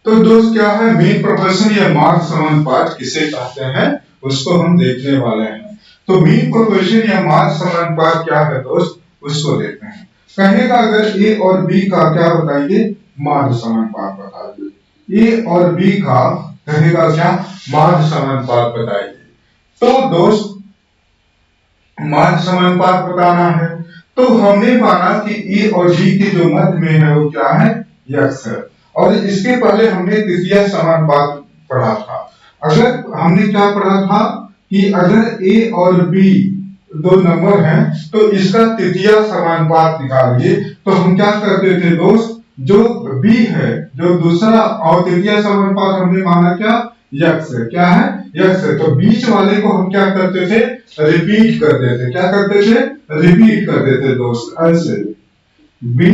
तो दोस्त क्या है मीन प्रोपोर्शन या मार्ग समानुपात किसे कहते हैं उसको हम देखने वाले हैं। तो मीन प्रोपोर्शन या मार्ग समानुपात क्या है दोस्त उसको देखते हैं। कहेगा अगर ए और बी का क्या बताइए मार्ग समानुपात बताइए। ए और बी का कहेगा क्या मार्ग समानुपात बताइए। तो दोस्त मार्ग समानुपात बताना है तो हमने माना कि ए और बी के जो मध्य में है वो क्या है यक्स है। और इसके पहले हमने तृतीय समानुपात पढ़ा था। अगर हमने क्या पढ़ा था कि अगर ए और बी दो नंबर हैं तो इसका तृतीय समानुपात निकालिए। तो हम क्या करते थे दोस्त जो बी है जो दूसरा और तृतीय समानुपात हमने माना क्या यक्स है। क्या है यक्स है। तो बीच वाले को हम क्या करते थे रिपीट कर देते। क्या करते थे रिपीट कर देते दोस्त ऐसे बी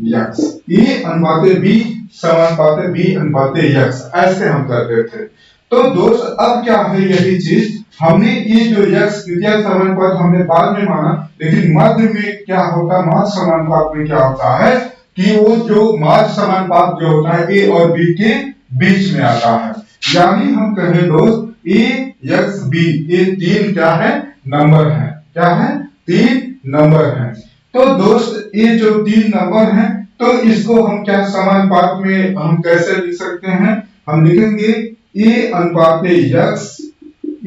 यक्स ए अनुपाते बी समानुपाते बी अनुपाते यक्स ऐसे हम करते थे। तो दोस्त अब क्या है यही चीज हमने ये जो यक्स तृतीय समानुपात हमने बाद में माना लेकिन मध्य में क्या होता माध्य समानुपात में क्या होता है कि वो जो माध्य समानुपात जो होता है ए और बी के बीच में आता है। यानी हम कहें दोस्त ए यक्स बी ये तीन क्या है नंबर है। क्या है तीन नंबर है। तो दोस्त ये जो तीन नंबर हैं तो इसको हम क्या समानुपात में हम कैसे लिख सकते हैं हम लिखेंगे ए अनुपाते यक्स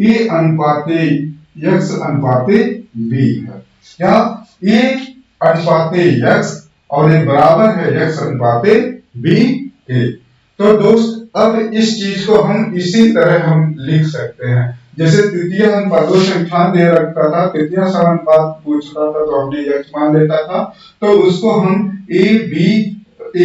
ए अनुपाते यक्स अनुपाते बी है। क्या ए अनुपाते यक्स और ये बराबर है यक्स अनुपाते बी के। तो दोस्त अब इस चीज को हम इसी तरह हम लिख सकते हैं जैसे तृतीय अनुपात दो संख्या दे रखा था तृतीय समानुपात पूछता था तो हमने यक्स मान लेता था। तो उसको हम ए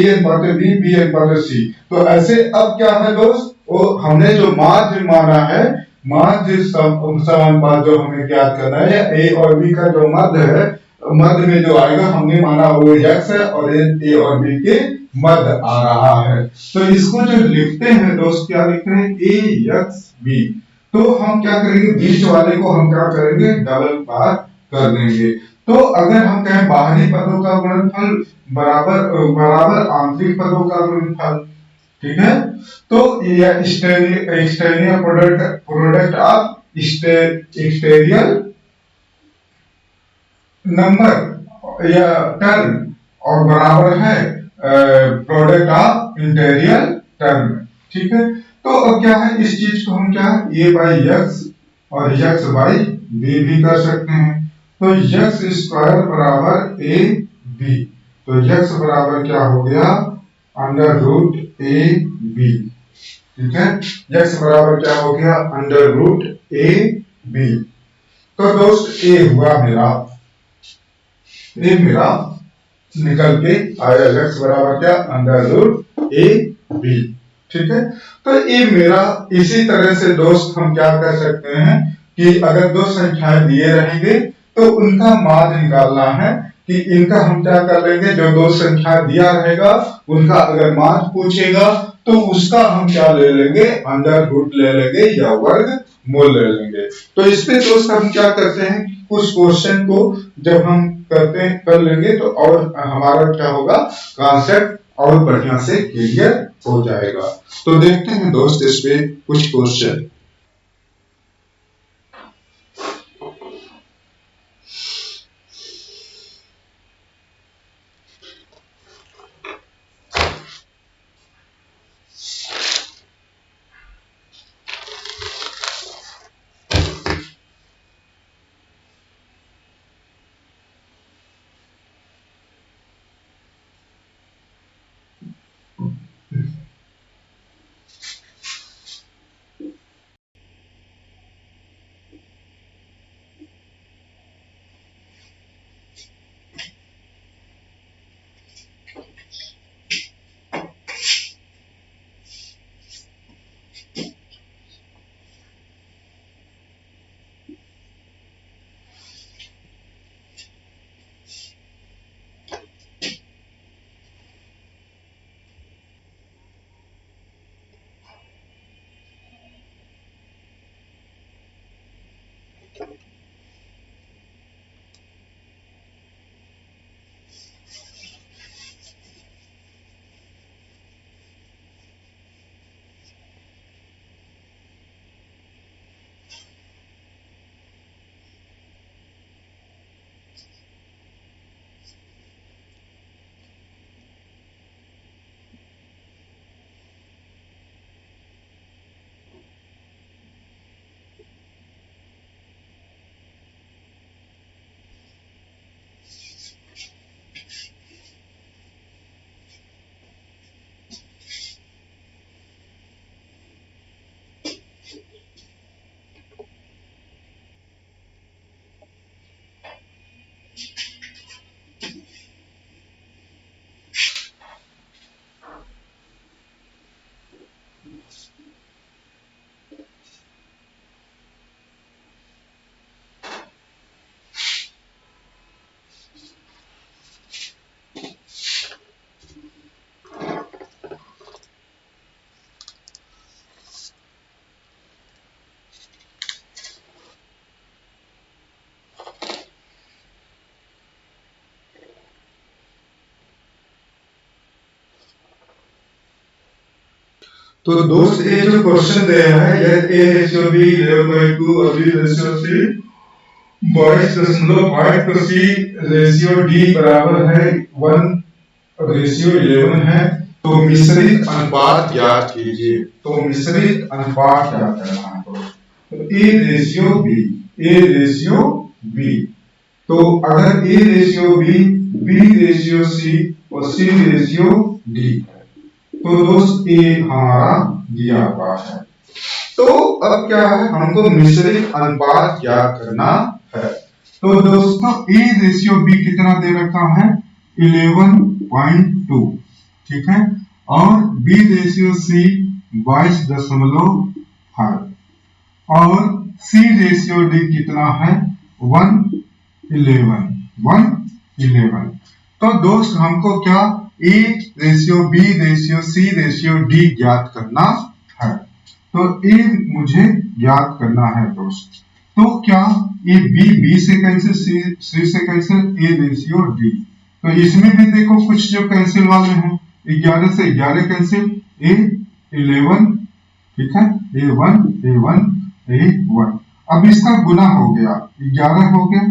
अनुपात बी बी अनुपात सी। तो ऐसे अब क्या है दोस्त वो हमने जो माध्य माना है माध्य समानुपात जो हमें ज्ञात करना है ए और बी का जो मध्य है मध्य में जो आएगा हमने माना वो यक्स है और ए और बी के मध्य आ रहा है। तो इसको जो लिखते हैं दोस्त क्या लिखते हैं ए यक्स बी। तो हम क्या करेंगे बीच वाले को हम क्या करेंगे डबल बार कर देंगे। तो अगर हम कहें बाहरी पदों का गुणनफल बराबर बराबर आंतरिक पदों का गुणनफल ठीक है। तो exterior product of exterior number या टर्म और बराबर है प्रोडक्ट ऑफ इंटीरियर टर्म। ठीक है। तो अब क्या है इस चीज को हम क्या ए बाई यक्स और यक्स बाई बी भी कर सकते हैं। तो यक्स स्क्वायर बराबर ए बी। तो यक्स बराबर क्या हो गया अंडर रूट ए बी। ठीक है यक्स बराबर क्या हो गया अंडर रूट ए बी। तो दोस्त ए हुआ मेरा ये मेरा निकल के आया यक्स बराबर क्या अंडर रूट ए बी। ठीक है। तो ये मेरा इसी तरह से दोस्त हम क्या कर सकते हैं कि अगर दो संख्याएं दिए रहेंगे तो उनका माध्य निकालना है कि इनका हम क्या कर लेंगे जो दो संख्या दिया रहेगा उनका अगर माध्य पूछेगा तो उसका हम क्या ले लेंगे अंडर रूट ले लेंगे या वर्ग मूल ले लेंगे। तो इस पे दोस्त हम क्या करते हैं कुछ क्वेश्चन को जब हम करते कर लेंगे तो और हमारा क्या होगा कॉन्सेप्ट और बढ़िया से क्लियर हो जाएगा। तो देखते हैं दोस्त इस पे कुछ क्वेश्चन। तो दोस्त ये जो क्वेश्चन दिया है यह a रेशियो b 11/2 और b रेशियो c 22.5 तो c रेशियो d बराबर है 1/11 है। तो मिश्रित अनुपात ज्ञात कीजिए। तो मिश्रित अनुपात ज्ञात करना है तो a रेशियो b। तो अगर a ratio b ratio c और c रेशियो d है तो दोस्त a हमारा दिया हुआ है। तो अब क्या है, हमको मिश्रित अनुपात ज्ञात करना है। तो दोस्तों a रेशियो b कितना दे रखा है 11.2, ठीक है, और b रेशियो c 22.5 और c रेशियो d कितना है 111। तो दोस्त हमको क्या a ratio b ratio c ratio d ज्ञात करना है। तो a मुझे ज्ञात करना है दोस्त। तो क्या ये b से कैंसिल, c से कैंसिल, a रेशियो d। तो इसमें भी देखो कुछ जो कैंसिल वाले हैं, 11 से 11 कैंसिल, a 11, ठीक है, a1। अब इसका गुना हो गया 11 हो गया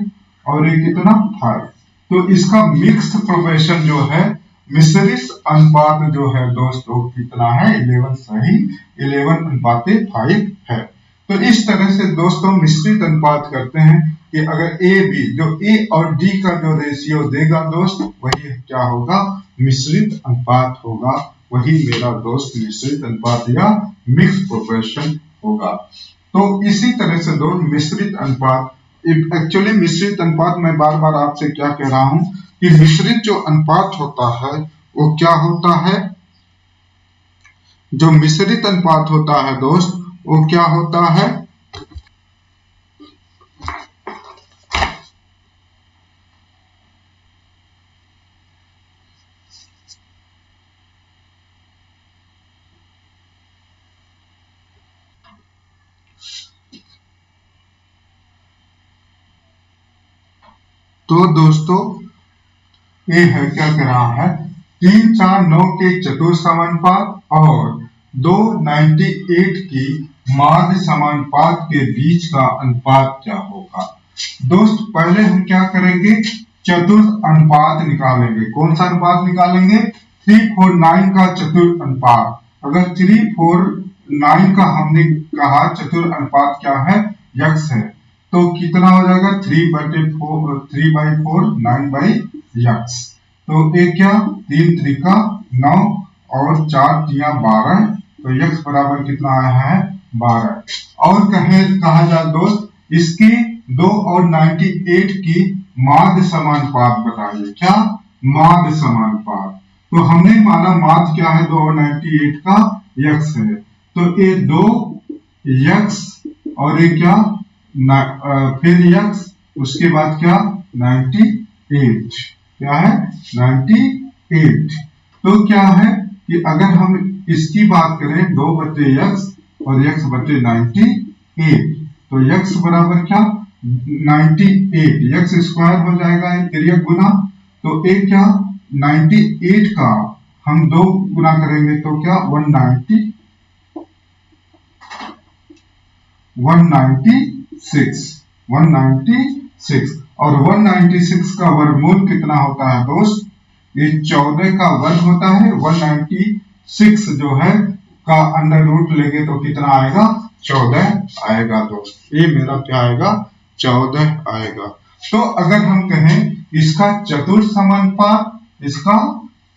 और ये कितना 5। तो इसका मिक्स्ड प्रोपोर्शन जो है मिश्रित अनुपात जो है दोस्तों कितना है 11, सही 11:5 है। तो इस तरह से दोस्तों मिश्रित अनुपात करते हैं कि अगर a b जो a और d का जो रेशियो देगा दोस्त वही क्या होगा मिश्रित अनुपात होगा, वही मेरा दोस्त मिश्रित अनुपात या मिक्स प्रोपोर्शन होगा। तो इसी तरह से दोस्त मिश्रित अनुपात, एक्चुअली मिश्रित अनुपात मैं बार बार आपसे क्या कह रहा हूं कि मिश्रित जो अनुपात होता है वो क्या होता है, जो मिश्रित अनुपात होता है दोस्त वो क्या होता है, तो दोस्तों ये है क्या कर रहा है 3, 4, 9 के चतुर समानुपात और 2, 98 की माध्य समानुपात के बीच का अनुपात क्या होगा। दोस्त पहले हम क्या करेंगे चतुर अनुपात निकालेंगे। कौन सा अनुपात निकालेंगे 3, 4, 9 का चतुर अनुपात। अगर 3, 4, 9 का हमने कहा चतुर अनुपात क्या है x है, तो कितना हो जाएगा 3/4 9/x। तो ये क्या 3 3 9 और 4 3 12, तो x बराबर कितना आया है 12। और कहा जाए दोस्त इसकी 2 और 98 की माध्य समानुपात बताइए। क्या माध्य समानुपात, तो हमने माना माध्य क्या है 2 और 98 का x है, तो ये 2x और ये क्या फिर x उसके बाद क्या 98, क्या है 98। तो क्या है कि अगर हम इसकी बात करें 2/x और x बटे 98, तो x बराबर क्या 98, x स्क्वायर हो जाएगा तिर्यक गुना। तो ये क्या 98 का हम 2 गुना करेंगे तो क्या 196 और 196 का वर्गमूल कितना होता है दोस्त, ये 14 का वर्ग होता है। 196 जो है का अंडर रूट लेंगे तो कितना आएगा 14 आएगा दोस्त। ये मेरा क्या आएगा 14 आएगा। तो अगर हम कहें इसका चतुर समानुपात, इसका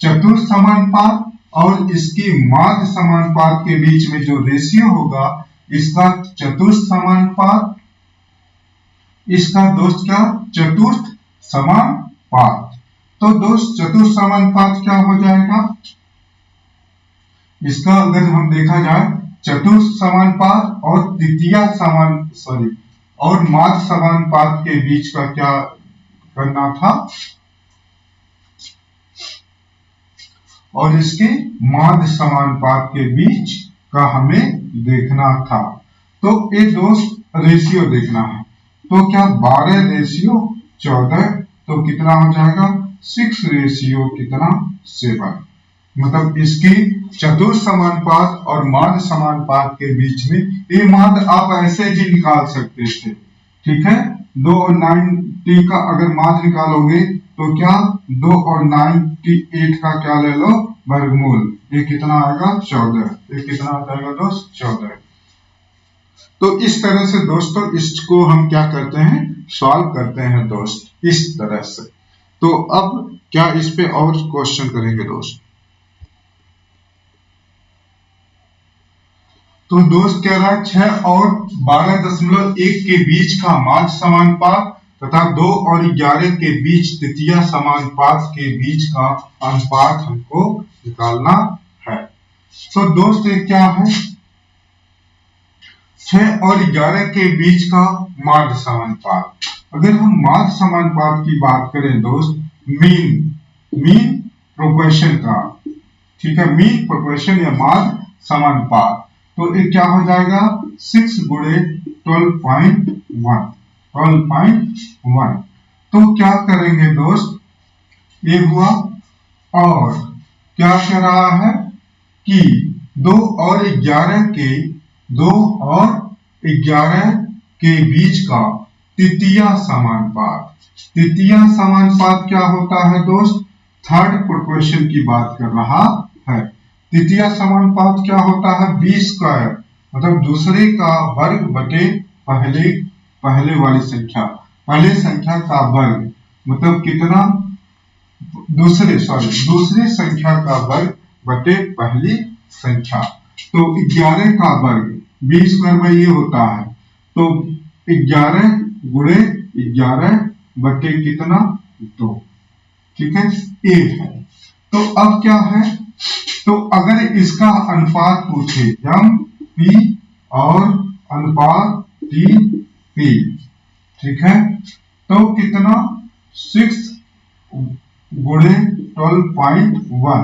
चतुर समानुपात और इसकी माध्य समानुपात के बीच में जो रेशियो होगा इसका चतुर्थ समानुपात, इसका दोस्त क्या चतुर्थ समानुपात। तो दोस्त चतुर्थ समानुपात क्या हो जाएगा, इसका अगर हम देखा जाए चतुर्थ समानुपात और और माध्य समानुपात के बीच का क्या करना था, और इसके माध्य समानुपात के बीच का हमें देखना था। तो ये दोस्त रेशियो देखना है। तो क्या 12 रेशियो 14, तो कितना हो जाएगा 6 रेशियो कितना 7। मतलब इसकी चतुर्थ समानुपात और माध्य समानुपात के बीच में ये माध्य आप ऐसे भी निकाल सकते थे, ठीक है। 2 और 90 का अगर माध्य निकालोगे तो क्या 2 और 98 का क्या ले लो वर्गमूल, ये कितना आएगा 14, ये कितना आ जाएगा दोस्त 14। तो इस तरह से दोस्तों इसको हम क्या करते हैं सॉल्व करते हैं दोस्त, इस तरह से। तो अब क्या इस पे और क्वेश्चन करेंगे दोस्त। तो दोस्त कह रहा है 6 और 12.1 के बीच का माध्य समानुपात तथा 2 और 11 के बीच तृतीय समानुपात के बीच का अनुपात हमको निकालना है। तो दोस्त ये क्या है 6 और 11 के बीच का माध्य समानुपात। अगर हम माध्य समानुपात की बात करें दोस्त मीन प्रोपोर्शन का, ठीक है, मीन प्रोपोर्शन या माध्य समानुपात, तो ये क्या हो जाएगा 6 गुणे 12.1। तो क्या करेंगे दोस्त ये हुआ, और क्या कह रहा है कि 2 और 11 के बीच का तृतीय समानुपात। तृतीय समानुपात क्या होता है दोस्त, थर्ड प्रोपोर्शन की बात कर रहा है। तृतीय समानुपात क्या होता है b स्क्वायर, मतलब दूसरे का वर्ग बटे पहले वाली संख्या, पहले संख्या का वर्ग, मतलब कितना दूसरे संख्या का वर्ग बटे पहली संख्या। तो 11 का वर्ग b स्क्वायर में ये होता है, तो 11 गुणे 11 बटे कितना 2, ठीक है, a है। तो अब क्या है, तो अगर इसका अनुपात पूछे m p और अनुपात t p, ठीक है, तो कितना 6 गुणे 12.1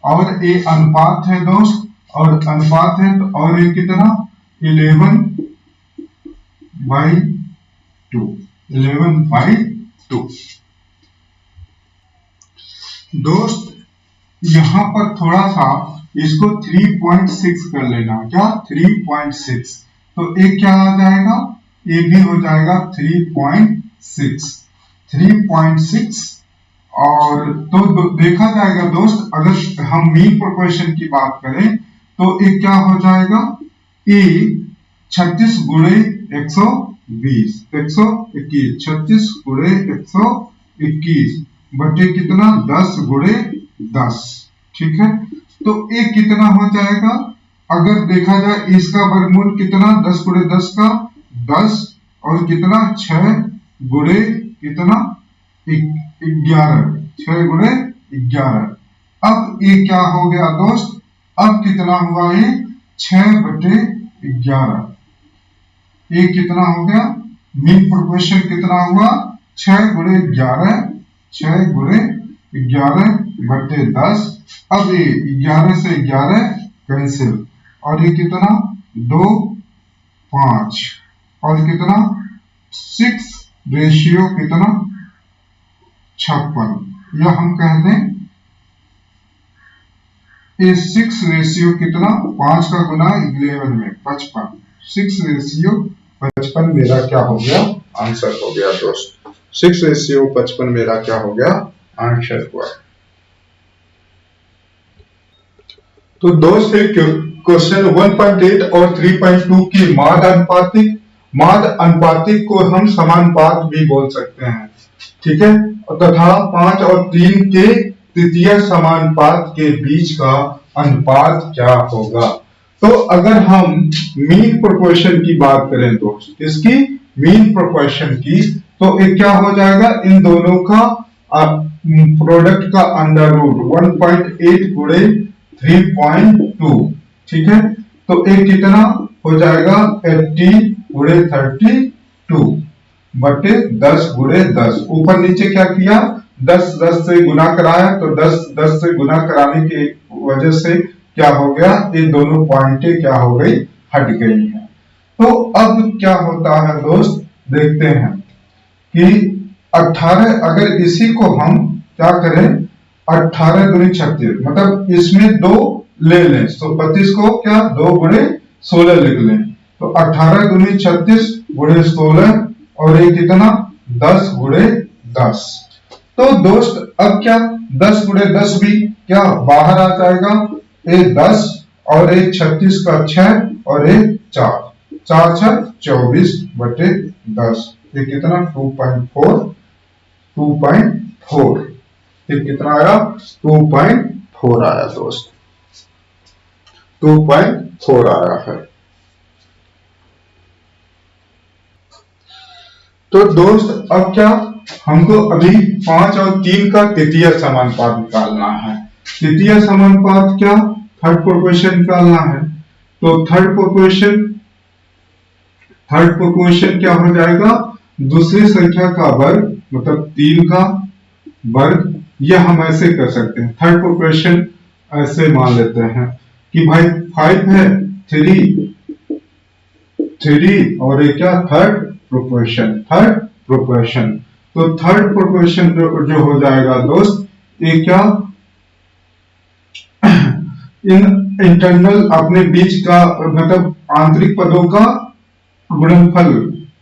और ये अनुपात है दोस्त, और अनुपात है तो और ये कितना 11/2 दोस्त। यहां पर थोड़ा सा इसको 3.6 कर लेना, क्या 3.6, तो एक क्या आ जाएगा, ये भी हो जाएगा 3.6। और तो देखा जाएगा दोस्त, अगर हम मीन प्रोपोर्शन की बात करें तो ये क्या हो जाएगा, ये 36 गुणे 120, 121, 36 गुणे 121 बटे कितना 10 गुणे 10, ठीक है। तो ये कितना हो जाएगा, अगर देखा जाए इसका वर्गमूल कितना 10 गुणे 10 का 10 और कितना 6 गुणे कितना 11, 6 गुणे 11। अब ये क्या हो गया दोस्त, अब कितना हुआ ये 6 बटे 11, ये कितना हो गया मीन प्रोपोर्शन कितना हुआ 6 गुणे 11, 6 गुणे 11 बटे 10। अब ये 11 से 11 कैंसिल, और ये कितना 2 5 और कितना 6 रेशियो कितना 56, या हम कह दें ये 6 रेशियो कितना 5 का गुना 11 में 55, 6 रेशियो 55 मेरा क्या हो गया आंसर हो गया दोस्त, 6 रेशियो 55 मेरा क्या हो गया आंसर हुआ। तो दोस्त क्वेश्चन 1.8 और 3.2 की माध्य अनुपातिक को हम समानुपात भी बोल सकते हैं, ठीक है, तथा 5 और 3 के तृतीय समानुपात के बीच का अनुपात क्या होगा। तो अगर हम मीन प्रोपोर्शन की बात करें दोस्त, इसकी मीन प्रोपोर्शन की, तो एक क्या हो जाएगा इन दोनों का प्रोडक्ट का अंडर रूट 1.8 गुणे 3.2, ठीक है, तो एक कितना हो जाएगा 80 गुणे 32 बटे 10 गुणे 10। ऊपर नीचे क्या किया 10 10 से गुना कराया, तो 10 10 से गुना कराने की वजह से क्या हो गया, ये दोनों पॉइंटें क्या हो गई हट गई हैं। तो अब क्या होता है दोस्त, देखते हैं कि 18, अगर इसी को हम क्या करें 18 दूनी 36, मतलब इसमें 2 ले लें तो 25 को क्या 2 गुणे 16 लिख लें, तो 18 दूनी 36 गुणे 16 और ये कितना 10 गुणे 10। तो दोस्त अब क्या 10 गुणे 10 भी क्या बाहर आ जाएगा, ये 10 और एक 36 का 6 और एक 4, 4 6 24 बटे 10, ये कितना 2.4, ये कितना आया 2.4 आया दोस्त, 2.4 आया है। तो दोस्त अब क्या हमको अभी 5 और 3 का तृतीय समानुपात निकालना है। तृतीय समानुपात क्या थर्ड प्रोपोर्शन निकालना है, तो थर्ड प्रोपोर्शन क्या हो जाएगा, दूसरी संख्या का वर्ग मतलब 3 का वर्ग, यह हम ऐसे कर सकते हैं। थर्ड प्रोपोर्शन ऐसे मान लेते हैं कि भाई 5 है 3 और ये क्या थर्ड प्रोपोर्शन, तो थर्ड प्रोपोर्शन जो हो जाएगा दोस्त, ये क्या इन इंटरनल अपने बीच का मतलब आंतरिक पदों का गुणनफल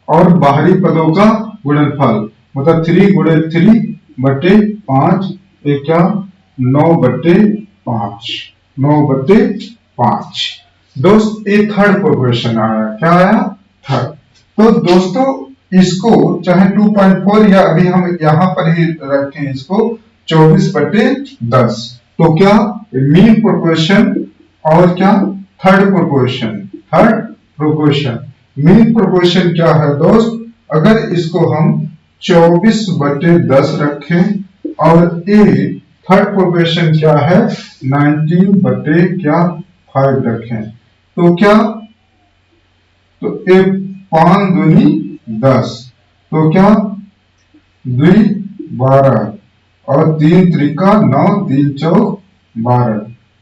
और बाहरी पदों का गुणनफल, मतलब 3 गुणे 3 बटे 5, ये क्या 9 बटे 5 दोस्त, ये थर्ड प्रोपोर्शन आया, क्या आया थर्ड। तो दोस्तों इसको चाहे 2.4 या अभी हम यहां पर ही रखें इसको 24 बटे 10, तो क्या मीन प्रोपोर्शन और क्या थर्ड प्रोपोर्शन, मीन प्रोपोर्शन क्या है दोस्त, अगर इसको हम 24 बटे 10 रखें और ए थर्ड प्रोपोर्शन क्या है 19 बटे क्या 5 रखें, तो क्या तो ए 5 दूनी 10, तो क्या 2 12 और 3 त्रिका 9, 3 चौक 12,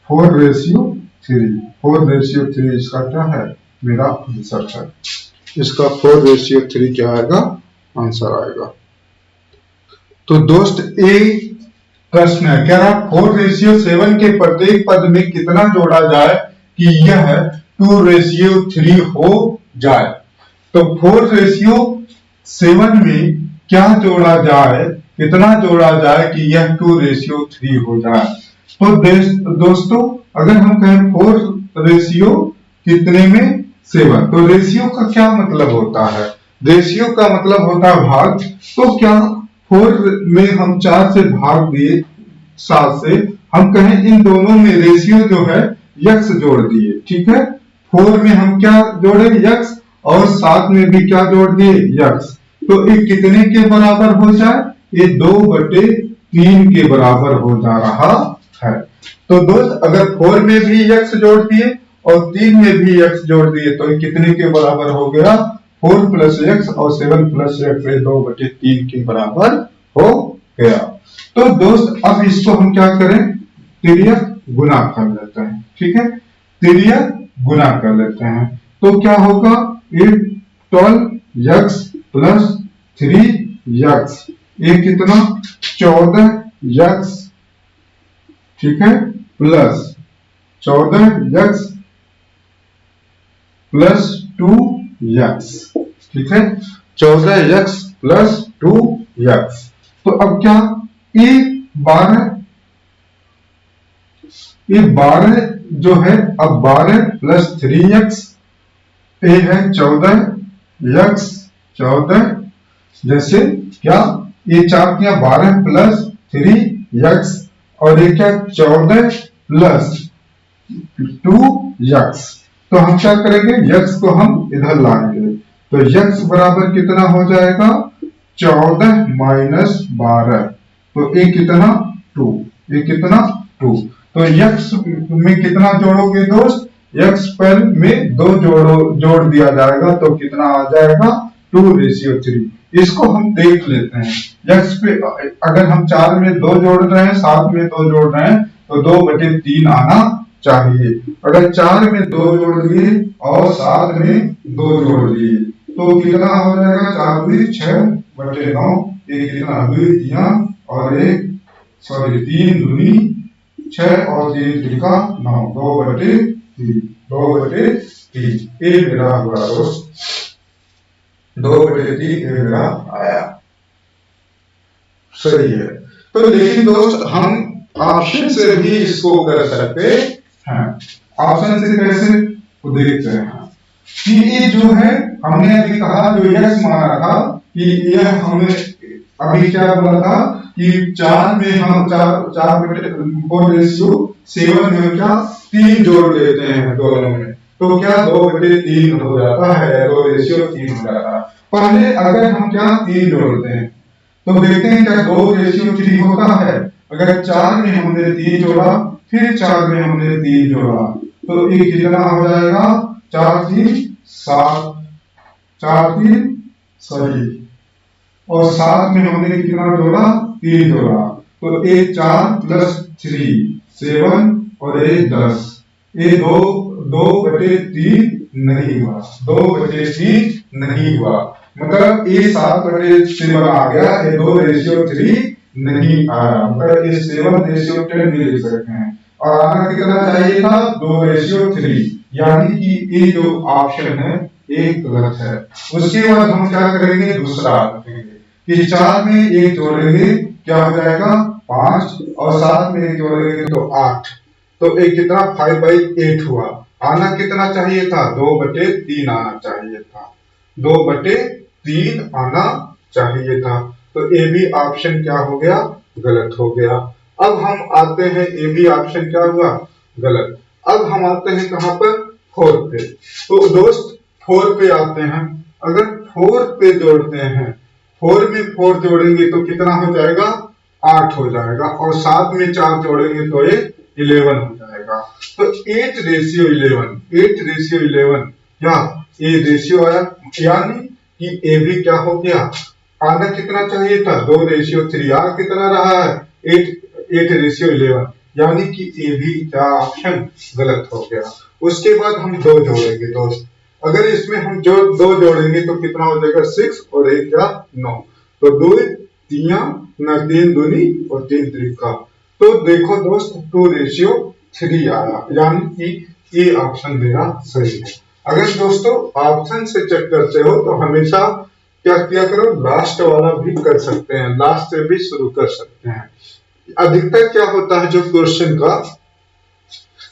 4:3 इसका क्या है मेरा आंसर है, इसका 4:3 क्या आएगा आंसर आएगा। तो दोस्त ए प्रश्न है, कह रहा 4:7 के प्रत्येक पद में कितना जोड़ा जाए कि यह 2:3 हो जाए। तो 4:7 में क्या जोड़ा जाए, कितना जोड़ा जाए कि यह 2:3 हो जाए। तो दोस्तों अगर हम कहें 4 कितने में 7, तो रेशियो का क्या मतलब होता है, रेशियो का मतलब होता है भाग, तो क्या 4 में हम 4 से भाग दिए 7 से, हम कहें इन दोनों में रेशियो जो है यक्स जोड़ दिए, ठीक है 4 में हम क्या जोड़े यक्स और 7 में भी क्या जोड़ दिए यक्स, तो ये कितने के बराबर हो जाए, ये 2/3 के बराबर हो जा रहा है। तो दोस्त अगर 4 में भी यक्स जोड़ दिए और 3 में भी यक्स जोड़ दिए तो ये कितने के बराबर हो गया 4 प्लस एक्स और 7 प्लस एक्स 2/3 के बराबर हो गया। तो दोस्त अब इसको हम क्या करें तिर्यक गुना कर लेते हैं, ठीक है तिर्यक गुना कर लेते हैं, तो क्या होगा 12x प्लस 3x, ये कितना 14x, ठीक है प्लस 14x प्लस 2x, ठीक है 14x प्लस 2x। तो अब क्या ये 12 जो है, अब 12 प्लस 3x, ये है 14x, 14 जैसे क्या ये 4 किया 12 प्लस 3x और ये क्या 14 प्लस 2x, तो हम क्या करेंगे x को हम इधर लाएंगे, तो x बराबर कितना हो जाएगा 14 माइनस 12, तो ये कितना 2, ये कितना 2, तो x में कितना जोड़ोगे दोस्त, x पर में 2 जोड़ दिया जाएगा तो कितना आ जाएगा 2:3। इसको हम देख लेते हैं, x पे अगर हम 4 में 2 जोड़ रहे हैं 7 में 2 जोड़ रहे हैं तो 2/3 आना चाहिए। अगर 4 में 2 जोड़ दिए और 7 में 2 जोड़ दिए तो कितना हो जाएगा 4 दूनी 6/9, ये कितना 2 और 1 सॉरी 3 दूनी 6 और 3 त्रिका 9, 2/3, 2/3 ये मेरा हुआ दोस्त, 2/3 ये मेरा आया, सही है। तो लेकिन दोस्त हम ऑप्शन से भी इसको कर सकते हैं। ऑप्शन से कैसे, तो देखते हैं कि ये जो है हमने अभी कहा जो यस माना था कि यह हमने अभी क्या बोला था कि 4 में हम 4/4 में हम क्या 3 जोड़ लेते हैं दोनों में, तो क्या 2/3 हो जाता है, 2:3 हो जाता है। पहले अगर हम क्या 3 जोड़ते हैं तो देखते हैं क्या 2:3 होता है। अगर 4 में हमने 3 जोड़ा, फिर 4 में हमने 3 जोड़ा, तो ये कितना हो जाएगा, 4 3 7, 4 3 सही, और 7 में हमने कितना जोड़ा, 3 जोड़ा, तो ये 4 + 3 7 और ये 10, ये 2/3 नहीं हुआ, 2/3 नहीं हुआ, मतलब ये 7/7 आ गया, ये 2:3 नहीं आया, मतलब ये 7:10 भी लिख सकते हैं। और आना कितना चाहिए था, 2:3, यानी कि ये जो ऑप्शन है ये गलत है। उसके बाद हम क्या करेंगे, दूसरा करेंगे कि 4 में 1 जोड़ेंगे क्या हो जाएगा 5, और 7 में 1 जोड़ेंगे तो 8, तो ये कितना 5/8 हुआ। आना कितना चाहिए था, 2/3 आना चाहिए था, 2/3 आना चाहिए था। तो ए बी ऑप्शन क्या हो गया, गलत हो गया। अब हम आते हैं, ए बी ऑप्शन क्या हुआ, गलत। अब हम आते हैं कहां पर, 4 पे। तो दोस्त 4 पे आते हैं, अगर 4 पे जोड़ते हैं, 4 में 4 जोड़ेंगे तो कितना हो जाएगा, 8 हो जाएगा, और 7 में 4 जोड़ेंगे तो ये 11 हो जाएगा। तो 8:11, 8:11 क्या ये रेशियो आया, यानी कि ए भी क्या हो गया, आना कितना चाहिए था, 2:3, आ कितना रहा है 8:11, यानी कि ए भी क्या ऑप्शन गलत हो गया। उसके बाद हम 2 जोड़ेंगे दोस्त, अगर इसमें हम जो 2 जोड़ेंगे तो कितना हो जाएगा 6 और 1 क्या 9, तो 2 3 3 दूनी और 3 त्रिका, तो देखो दोस्त 2:3 आया, यानी कि ये ऑप्शन मेरा सही है। अगर दोस्तों ऑप्शन से चेक करते हो तो हमेशा क्या किया करो, लास्ट वाला भी कर सकते हैं, लास्ट से भी शुरू कर सकते हैं। अधिकतर क्या होता है जो क्वेश्चन का,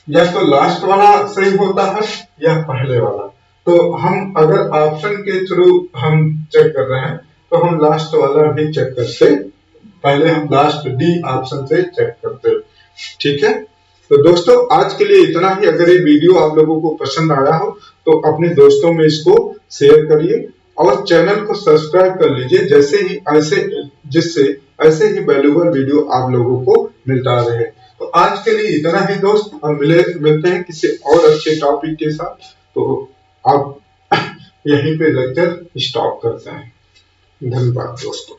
या तो लास्ट वाला सही होता है या पहले वाला, तो हम अगर ऑप्शन के थ्रू हम चेक कर रहे हैं तो हम लास्ट वाला भी चेक करते, पहले हम लास्ट डी ऑप्शन से चेक करते, ठीक है। तो दोस्तों आज के लिए इतना ही। अगर ये वीडियो आप लोगों को पसंद आया हो तो अपने दोस्तों में इसको शेयर करिए और चैनल को सब्सक्राइब कर लीजिए, जैसे ही जिससे ऐसे ही वैल्यूएबल वीडियो आप लोगों को मिलता रहे। तो आज के लिए इतना ही दोस्त, और मिलते हैं किसी और अच्छे टॉपिक के साथ। तो आप यहीं पे लेक्चर स्टॉप करते हैं। धन्यवाद दोस्तों।